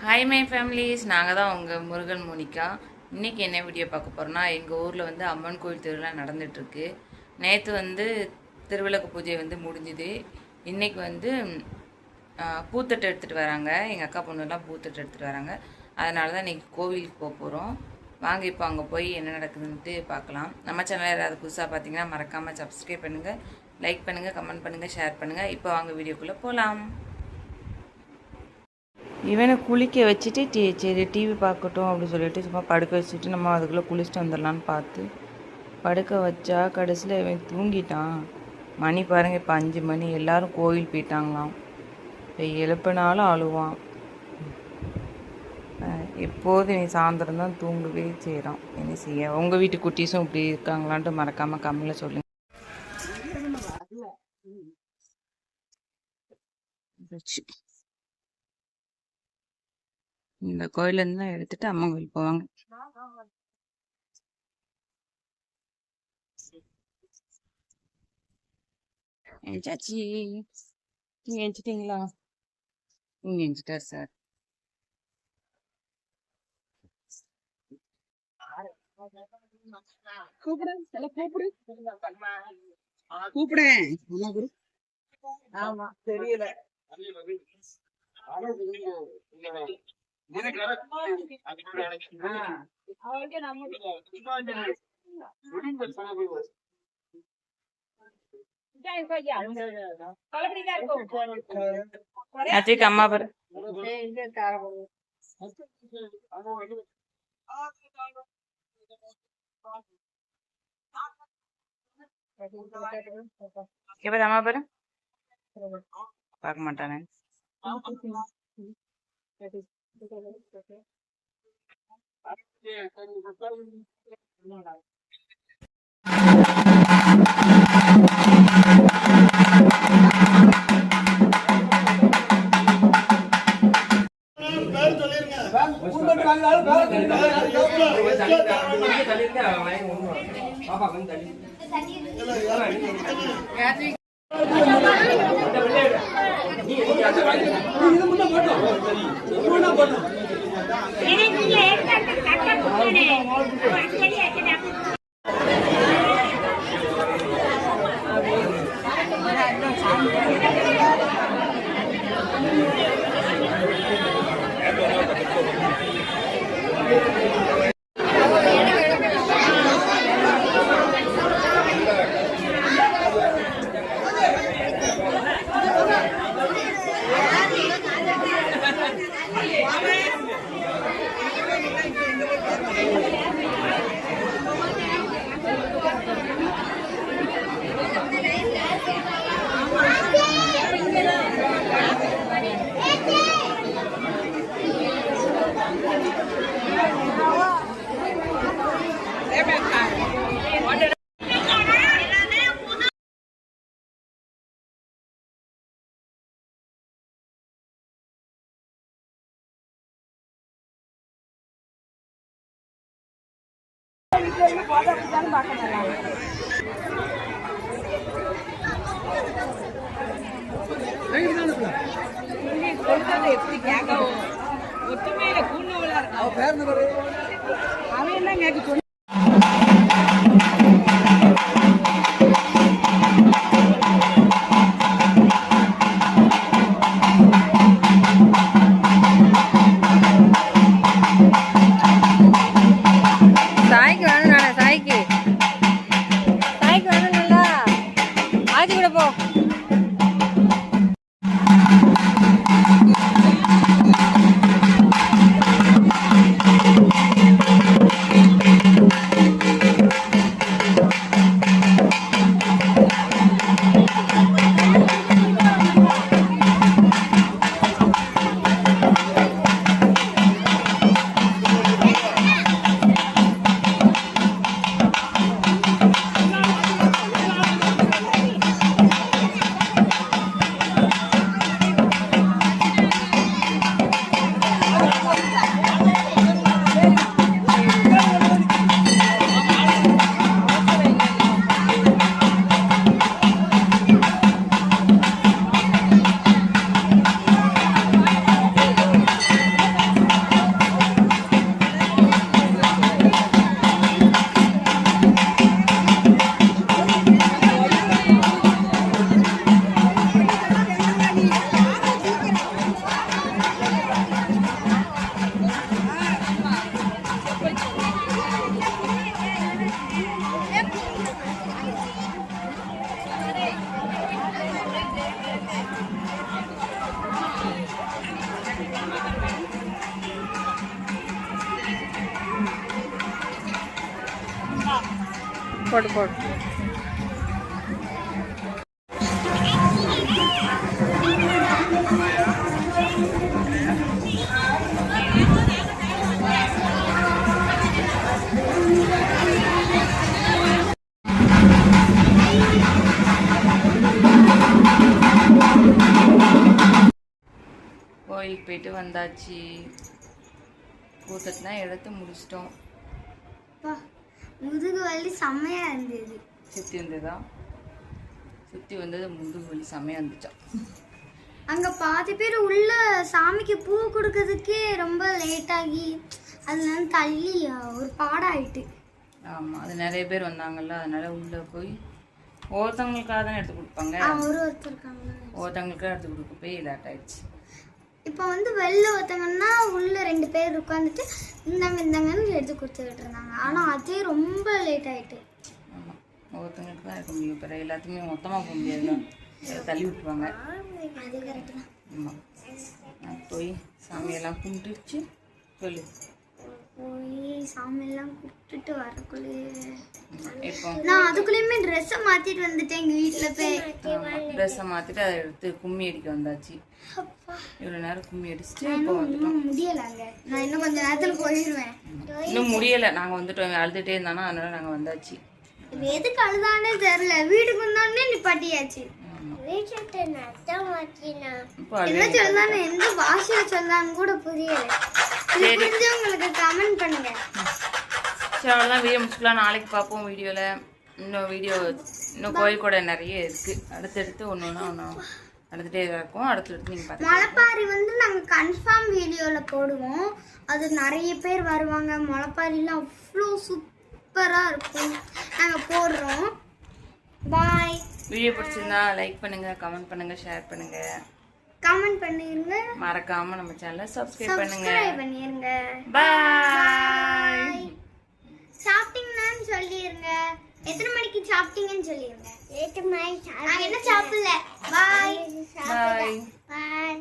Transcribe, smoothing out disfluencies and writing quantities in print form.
Hi my families, நாங்கள் தான் உங்கள் முருகன் மோனிகா. இன்றைக்கி என்ன வீடியோ பார்க்க போகிறோன்னா, எங்கள் ஊரில் வந்து அம்மன் கோயில் திருவிழா நடந்துகிட்ருக்கு. நேற்று வந்து திருவிளக்கு பூஜை வந்து முடிஞ்சுது. இன்றைக்கி வந்து பூத்தட்டு எடுத்துகிட்டு வராங்க. எங்கள் அக்கா பொண்ணுலாம் பூத்தட்டு எடுத்துகிட்டு வராங்க. அதனால தான் இன்றைக்கி கோவிலுக்கு போக போகிறோம். வாங்க இப்போ அங்கே போய் என்ன நடக்குதுன்ட்டு பார்க்கலாம். நம்ம சேனல் யாராவது புதுசாக பார்த்தீங்கன்னா மறக்காமல் சப்ஸ்கிரைப் பண்ணுங்கள், லைக் பண்ணுங்கள், கமெண்ட் பண்ணுங்கள், ஷேர் பண்ணுங்கள். இப்போ வாங்க வீடியோக்குள்ளே போகலாம். இவனை குளிக்க வச்சுட்டு சரி டிவி பார்க்கட்டும் அப்படின்னு சொல்லிட்டு சும்மா படுக்க வச்சுட்டு நம்ம அதுக்குள்ளே குளிச்சுட்டு வந்துடலான்னு பார்த்து படுக்க வச்சா கடைசியில் இவன் தூங்கிட்டான். மணி பாருங்கள், இப்போ 5 மணி. எல்லோரும் கோயில் போயிட்டாங்களாம். இப்போ எழுப்பினாலும் அழுவான். எப்போதும் இவன் சாயந்தரம் தான் தூங்கவே செய்கிறான். என்ன செய்ய? உங்கள் வீட்டு குட்டீஸும் இப்படி இருக்காங்களான்ட்டு மறக்காமல் கம்மியில் சொல்லுங்கள். இந்த கோயிலேருந்து தான் எடுத்துட்டு அம்மா கோயில் போவாங்க. சாச்சி நீங்க எஞ்சிட்டீங்களா? நீங்க எஞ்சிட்டார் சார். கூப்பிடுறேன். ஆமா தெரியல. அம்மா பாரு அம்மா பாரு பார்க்க மாட்டானே. எப்படி கேட்கவும் ஒத்துமையில கூண்ணவளா இருக்கா அவன் என்ன கேட்க போடு போடு. கோயிலுக்கு போயிட்டு வந்தாச்சு. கூட்டத்தெலாம் எடுத்து முடிச்சிட்டோம். முதுகு வலி செம்மையா இருந்தது. சுற்றி வந்ததா? சுற்றி வந்தது முதுகு வலி செம்மையாக இருந்துச்சா? அங்கே பாதி பேர் உள்ள சாமிக்கு பூ கொடுக்கறதுக்கே ரொம்ப லேட்டாகி அதனால தள்ளி ஒரு பாடம் ஆயிட்டு. ஆமாம், அது நிறைய பேர் வந்தாங்கல்ல, அதனால உள்ளே போய் ஒவ்வொருத்தவங்களுக்காக தானே எடுத்து கொடுப்பாங்க. ஒவ்வொருத்தவங்களுக்காக எடுத்து கொடுக்க போய் லேட் ஆயிடுச்சு. இப்போ வந்து வெளில ஒருத்தங்கன்னா உள்ள 2 பேர் உட்காந்துட்டு இந்தாங்கன்னு எடுத்து கொடுத்துக்கிட்டு இருந்தாங்க. ஆனால் அதே ரொம்ப லேட் ஆயிட்டு. ஆமாம், ஒவ்வொருத்தவங்களுக்கு தான் இருக்க முடியும். பிற எல்லாத்தையுமே மொத்தமாக போக முடியாதுல்ல, தள்ளி விட்டுருவாங்க. அது கரெக்டு தான். ஆமாம், நான் போய் சாமியெல்லாம் கும்பிட்டுச்சு சொல்லு. போய் சாமியெல்லாம் கும்பிட்டுட்டு வரக்குள்ளே இப்போ நான் அதுக்குள்ளேயுமே ட்ரெஸ்ஸை மாற்றிட்டு வந்துட்டேன். எங்கள் வீட்டில் போய் ட்ரெஸ்ஸை மாற்றிட்டு அதை எடுத்து கும்மி அடிக்க வந்தாச்சு. இவ்வளோ நேரம் கும்மி அடிச்சுட்டு இப்போ வந்துட்டோம். முடியலாங்க, நான் இன்னும் கொஞ்சம் நேரத்தில் போயிடுவேன். இன்னும் முடியலை, நாங்கள் வந்துட்டோம். அழுதுகிட்டே இருந்தானா, அதனால நாங்கள் வந்தாச்சு. எதுக்கு அழுதானே தெரியல, வீட்டுக்கு வந்தோடனே நிப்பாட்டியாச்சு. என்ன சொல்றான்னு எந்த பாஷையில சொல்றான்னு கூட புரியல. உங்களுக்கு கமெண்ட் பண்ணுங்க. சரி, அவ்வளோதான். வீடியோ முடிச்சுக்கலாம். நாளைக்கு பார்ப்போம் வீடியோவில். இன்னும் கோயில் கூட நிறைய இருக்குது. அடுத்தடுத்து ஒன்று நடந்துகிட்டே இருக்கும். அடுத்தடுத்து நீங்கள் பார்த்து முளைப்பாரி வந்து நாங்கள் கன்ஃபார்ம் வீடியோவில் போடுவோம். அது நிறைய பேர் வருவாங்க. முளைப்பாரிலாம் அவ்வளோ சூப்பராக இருக்கும். நாங்கள் போடுறோம். பாய். வீடியோ பிடிச்சிருந்தா லைக் பண்ணுங்க, கமெண்ட் பண்ணுங்க, ஷேர் பண்ணுங்க, கமெண்ட் பண்ணிருங்க. மறக்காம நம்ம சேனலை சப்ஸ்கிரைப் பண்ணிருங்க. பாய். சாப்பிட்டீங்கன்னு சொல்லிருங்க. எத்தனை மணிக்கு சாப்பிட்டீங்கன்னு சொல்லிருங்க. 8 மணிக்கு. நான் என்ன சாப்பிடல. பாய். பாய். பாய்.